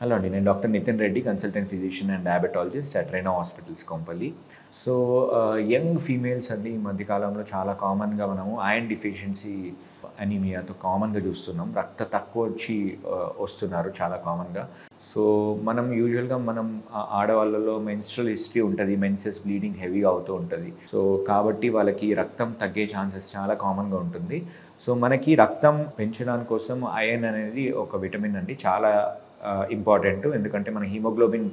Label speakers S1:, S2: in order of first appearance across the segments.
S1: Hello అండి. నేను doctor Nitin Reddy, consultant physician and diabetologist at Raina hospitals Kompally. So, young females అండి ఈ మధ్య కాలంలో చాలా కామన్‌గా మనము ఐరన్ డెఫిషియన్సీ అనీమియాతో కామన్‌గా చూస్తున్నాం. తక్కువ వచ్చి వస్తున్నారు చాలా కామన్‌గా. సో, మనం యూజువల్‌గా ఆడవాళ్ళలో మెన్స్ట్రువల్ హిస్టరీ ఉంటది. మెన్సెస్ బ్లీడింగ్ హెవీగా అవుతూ ఉంటది. సో, కాబట్టి వాళ్ళకి రక్తం తగ్గే ఛాన్సెస్ చాలా కామన్‌గా ఉంటుంది. సో, మనకి రక్తం పెంచడానికి కోసం ఐరన్ అనేది ఒక విటమిన్ అండి. చాలా ఇంపార్టెంటు. ఎందుకంటే మన హిమోగ్లోబిన్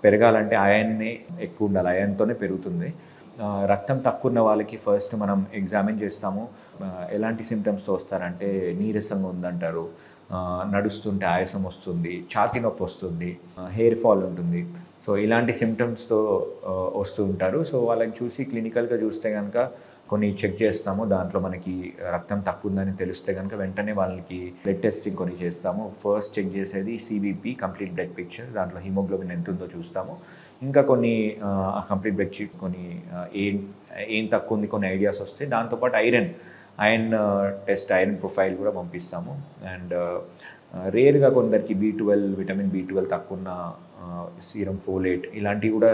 S1: పెరగాలంటే అయాన్‌నే ఎక్కువ ఉండాలి. అయాన్‌తోనే పెరుగుతుంది. రక్తం తక్కువ ఉన్న వాళ్ళకి ఫస్ట్ మనం ఎగ్జామిన్ చేస్తాము. ఎలాంటి సింప్టమ్స్‌తో వస్తారంటే నీరసంగా ఉందంటారు. నడుస్తుంటే ఆయాసం వస్తుంది. ఛాతీ నొప్పి వస్తుంది. హెయిర్ ఫాల్ ఉంటుంది. సో, ఇలాంటి సింప్టమ్స్‌తో వస్తూ ఉంటారు. సో, వాళ్ళని చూసి క్లినికల్‌గా చూస్తే గనక కొన్ని చెక్ చేస్తాము. దాంట్లో మనకి రక్తం తక్కువ ఉందని తెలిస్తే గనుక వెంటనే వాళ్ళకి బ్లడ్ టెస్టింగ్ కొన్ని చేస్తాము. ఫస్ట్ చెక్ చేసేది సీబీపీ కంప్లీట్ బ్లడ్ పిక్చర్. దాంట్లో హిమోగ్లోబిన్ ఎంతుందో చూస్తాము. ఇంకా కొన్ని కంప్లీట్ బ్లడ్ షీట్ కొన్ని ఏం ఏం తక్కువ ఉంది కొన్ని ఐడియాస్ వస్తాయి. దాంతోపాటు ఐరన్ టెస్ట్, ఐరన్ ప్రొఫైల్ కూడా పంపిస్తాము. అండ్ రేర్‌గా కొందరికి విటమిన్ బి12 తక్కువున్న సీరం ఫోలేట్ ఇలాంటివి కూడా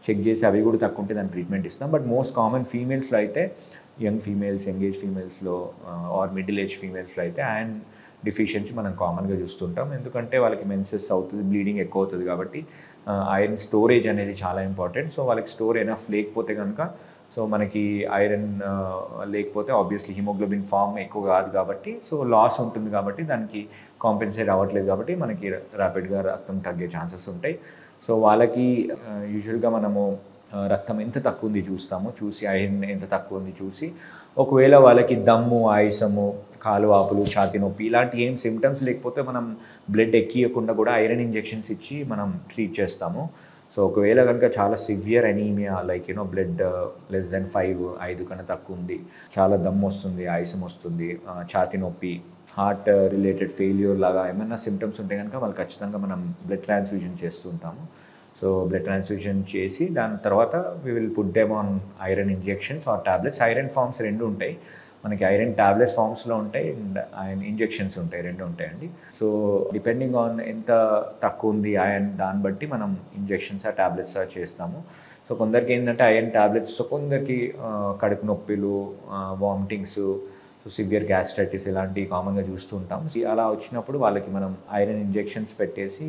S1: చెక్ చేసి అవి కూడా తక్కువ ఉంటే దానికి ట్రీట్మెంట్ ఇస్తాం. బట్ మోస్ట్ కామన్ ఫీమేల్స్‌లో అయితే యంగ్ ఫీమేల్స్, యంగ్ ఏజ్ ఫీమేల్స్‌లో ఆర్ మిడిల్ ఏజ్ ఫీమేల్స్‌లో అయితే ఐరన్ డెఫిషియన్సీ మనం కామన్‌గా చూస్తుంటాం. ఎందుకంటే వాళ్ళకి మెన్సెస్ అవుతుంది, బ్లీడింగ్ ఎక్కువ అవుతుంది కాబట్టి ఐరన్ స్టోరేజ్ అనేది చాలా ఇంపార్టెంట్. సో, వాళ్ళకి స్టోర్ ఎనఫ్ లేకపోతే కనుక సో, మనకి ఐరన్ లేకపోతే ఆబ్వియస్లీ హిమోగ్లోబిన్ ఫార్మ్ ఎక్కువ కాదు కాబట్టి సో, లాస్ ఉంటుంది కాబట్టి దానికి కాంపెన్సేట్ అవ్వట్లేదు కాబట్టి మనకి ర్యాపిడ్‌గా రక్తం తగ్గే ఛాన్సెస్ ఉంటాయి. సో, వాళ్ళకి యూజువల్‌గా మనము రక్తం ఎంత తక్కువ ఉంది చూస్తాము. చూసి ఐరన్ ఎంత తక్కువ ఉంది చూసి ఒకవేళ వాళ్ళకి దమ్ము, ఆయాసము, కాలు వాపులు, ఛాతీ నొప్పి ఇలాంటి ఏం సింప్టమ్స్ లేకపోతే మనం బ్లడ్ ఎక్కియకుండా కూడా ఐరన్ ఇంజెక్షన్స్ ఇచ్చి మనం ట్రీట్ చేస్తాము. సో, ఒకవేళ కనుక చాలా severe anaemia like blood less than 5 కన్నా తక్కువ ఉంది. చాలా దమ్ము వస్తుంది, ఆయాసం వస్తుంది, ఛాతీ నొప్పి, హార్ట్ రిలేటెడ్ ఫెయిల్యూర్ లాగా ఏమైనా సింప్టమ్స్ ఉంటే కనుక వాళ్ళు ఖచ్చితంగా మనం బ్లడ్ ట్రాన్స్‌ఫ్యూజన్ చేస్తూ ఉంటాము. సో, బ్లడ్ ట్రాన్స్‌ఫ్యూజన్ చేసి దాని తర్వాత we will put them on iron injections or tablets. Iron forms 2 ఉంటాయి. మనకి ఐరన్ టాబ్లెట్స్ ఫార్మ్స్‌లో ఉంటాయి అండ్ ఐరన్ ఇంజెక్షన్స్ ఉంటాయి. 2 ఉంటాయండి. సో, డిపెండింగ్ ఆన్ ఎంత తక్కువ ఉంది ఐరన్ దాన్ని బట్టి మనం ఇంజెక్షన్సా, టాబ్లెట్సా చేస్తాము. సో, కొందరికి ఏంటంటే ఐరన్ టాబ్లెట్స్‌తో కొందరికి కడుపు నొప్పిలు, వామిటింగ్స్, సో సివియర్ గ్యాస్ట్రైటిస్ ఇలాంటివి కామన్‌గా చూస్తూ ఉంటాం. అలా వచ్చినప్పుడు వాళ్ళకి మనం ఐరన్ ఇంజెక్షన్స్ పెట్టేసి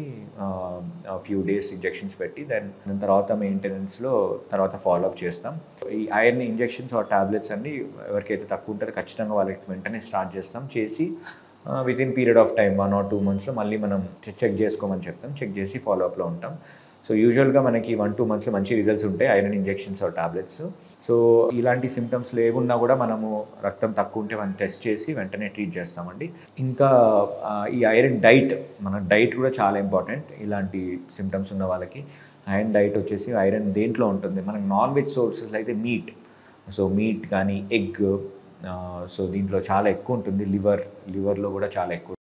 S1: ఫ్యూ డేస్ ఇంజెక్షన్స్ పెట్టి దాని తర్వాత మెయింటెనెన్స్‌లో తర్వాత ఫాలోఅప్ చేస్తాం. ఈ ఐరన్ ఇంజెక్షన్స్ ఆర్ టాబ్లెట్స్ అన్నీ ఎవరికైతే తక్కువ ఉంటారో ఖచ్చితంగా వాళ్ళకి వెంటనే స్టార్ట్ చేస్తాం. చేసి within period of time 1 or 2 మంత్స్‌లో మళ్ళీ మనం చెక్ చేసుకోమని చెప్తాం. చెక్ చేసి ఫాలోఅప్‌లో ఉంటాం. సో, యూజువల్‌గా మనకి 1-2 మంత్స్‌లో మంచి రిజల్ట్స్ ఉంటాయి iron injections or tablets. So, ఇలాంటి సింప్టమ్స్‌లో ఏమున్నా కూడా మనము రక్తం తక్కువ ఉంటే మనం టెస్ట్ చేసి వెంటనే ట్రీట్ చేస్తామండి. ఇంకా ఈ ఐరన్ మన డైట్ కూడా చాలా ఇంపార్టెంట్. ఇలాంటి సింప్టమ్స్ ఉన్న వాళ్ళకి ఐరన్ డైట్ వచ్చేసి ఐరన్ దేంట్లో ఉంటుంది? మనకి నాన్ వెజ్ సోర్సెస్‌లో అయితే మీట్ కానీ ఎగ్, సో దీంట్లో చాలా ఎక్కువ ఉంటుంది. లివర్‌లో కూడా చాలా ఎక్కువ